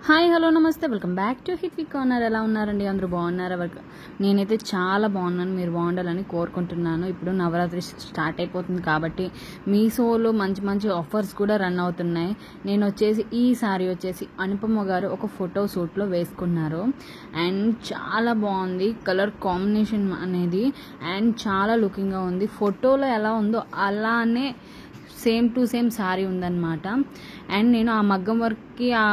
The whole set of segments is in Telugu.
హాయ్ హలో నమస్తే welcome back to hit week corner. ఎలా ఉన్నారండి? అందరూ బాగున్నారా? నేనైతే చాలా బాగున్నాను. మీరు బాగుండాలని కోరుకుంటున్నాను. ఇప్పుడు నవరాత్రి స్టార్ట్ అయిపోతుంది కాబట్టి మీషోలో మంచి మంచి ఆఫర్స్ కూడా రన్ అవుతున్నాయి. నేను వచ్చేసి ఈ సారీ వచ్చేసి అనుపమ గారు ఒక ఫోటో షూట్లో వేసుకున్నారు అండ్ చాలా బాగుంది. కలర్ కాంబినేషన్ అనేది అండ్ చాలా లుకింగ్గా ఉంది. ఫోటోలో ఎలా ఉందో అలానే సేమ్ టు సేమ్ శారీ ఉందన్నమాట. అండ్ నేను ఆ మగ్గం వర్క్కి ఆ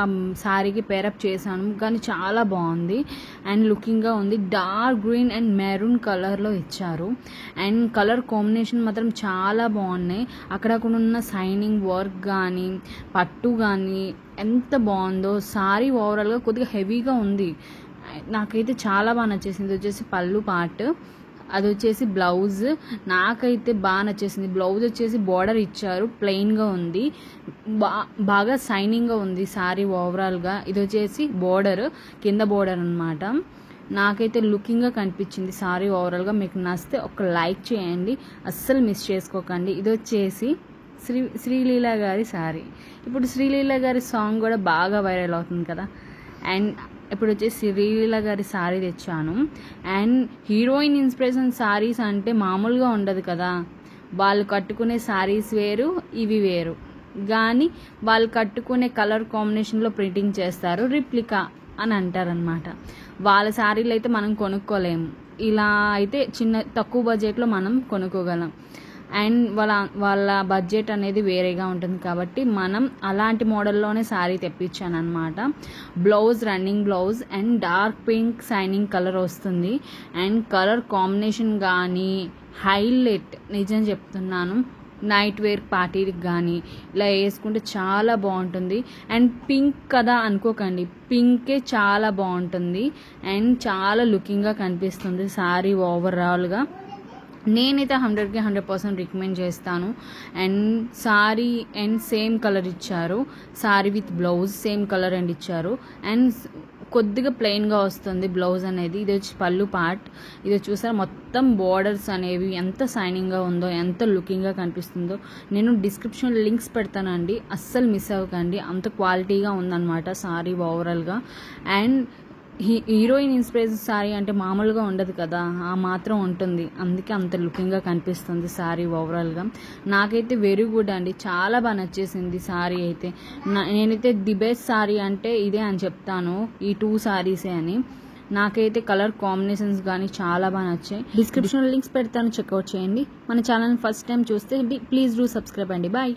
శారీకి పేరప్ చేశాను కానీ చాలా బాగుంది అండ్ లుకింగ్గా ఉంది. డార్క్ గ్రీన్ అండ్ మెరూన్ కలర్లో ఇచ్చారు అండ్ కలర్ కాంబినేషన్ మాత్రం చాలా బాగున్నాయి. అక్కడక్కడ ఉన్న సైనింగ్ వర్క్ కానీ పట్టు కానీ ఎంత బాగుందో. శారీ ఓవరాల్గా కొద్దిగా హెవీగా ఉంది. నాకైతే చాలా బాగా నచ్చేసింది. వచ్చేసి పళ్ళు పార్ట్, అది వచ్చేసి బ్లౌజ్ నాకైతే బాగా నచ్చేసింది. బ్లౌజ్ వచ్చేసి బార్డర్ ఇచ్చారు, ప్లెయిన్గా ఉంది, బాగా షైనింగ్గా ఉంది శారీ ఓవరాల్గా. ఇది వచ్చేసి బార్డర్, కింద బార్డర్ అనమాట. నాకైతే లుకింగ్గా కనిపించింది శారీ ఓవరాల్గా. మీకు నచ్చితే ఒక లైక్ చేయండి, అస్సలు మిస్ చేసుకోకండి. ఇది వచ్చేసి శ్రీలీల గారి శారీ. ఇప్పుడు శ్రీలీల గారి సాంగ్ కూడా బాగా వైరల్ అవుతుంది కదా. అండ్ ఇప్పుడు వచ్చేసి శ్రీలీల గారి శారీ తెచ్చాను. అండ్ హీరోయిన్ ఇన్స్పిరేషన్ శారీస్ అంటే మామూలుగా ఉండదు కదా. వాళ్ళు కట్టుకునే శారీస్ వేరు, ఇవి వేరు, కానీ వాళ్ళు కట్టుకునే కలర్ కాంబినేషన్లో ప్రింటింగ్ చేస్తారు, రిప్లికా అని అంటారనమాట. వాళ్ళ శారీలు అయితే మనం కొనుక్కోలేము, ఇలా అయితే తక్కువ బడ్జెట్లో మనం కొనుక్కోగలం. అండ్ వాళ్ళ బడ్జెట్ అనేది వేరేగా ఉంటుంది కాబట్టి మనం అలాంటి మోడల్లోనే శారీ తెప్పించాను అనమాట. Blouse running blouse and dark pink shining colour వస్తుంది. అండ్ కలర్ కాంబినేషన్ కానీ హైలైట్, నిజం చెప్తున్నాను. నైట్ వేర్ పార్టీకి కానీ ఇలా వేసుకుంటే చాలా బాగుంటుంది. అండ్ పింక్ కదా అనుకోకండి, పింకే చాలా బాగుంటుంది అండ్ చాలా లుకింగ్గా కనిపిస్తుంది శారీ ఓవరాల్గా. నేనైతే 100కి 100% రికమెండ్ చేస్తాను. And sari and same colour ఇచ్చారు, sari with blouse same colour and ఇచ్చారు. అండ్ కొద్దిగా ప్లెయిన్గా వస్తుంది బ్లౌజ్ అనేది. ఇది వచ్చి పళ్ళు పార్ట్. ఇది చూసారా మొత్తం బోర్డర్స్ అనేవి ఎంత షైనింగ్గా ఉందో, ఎంత లుకింగ్గా కనిపిస్తుందో. నేను డిస్క్రిప్షన్ లింక్స్ పెడతానండి, అస్సలు మిస్ అవ్వకండి. అంత క్వాలిటీగా ఉందన్నమాట సారీ ఓవరాల్గా. అండ్ హీరోయిన్ ఇన్స్పిరేషన్ శారీ అంటే మామూలుగా ఉండదు కదా, ఆ మాత్రం ఉంటుంది. అందుకే అంత లుకింగ్గా కనిపిస్తుంది శారీ ఓవరాల్గా. నాకైతే వెరీ గుడ్ అండి, చాలా బాగా నచ్చేసింది శారీ అయితే. నేనైతే ది బెస్ట్ శారీ అంటే ఇదే అని చెప్తాను, ఈ 2 శారీసే అని. నాకైతే కలర్ కాంబినేషన్స్ కానీ చాలా బాగా నచ్చాయి. డిస్క్రిప్షన్ లింక్స్ పెడతాను, చెక్అవుట్ చేయండి. మన ఛానల్ ఫస్ట్ టైం చూస్తే ప్లీజ్ డూ సబ్స్క్రైబ్ అండి. బాయ్.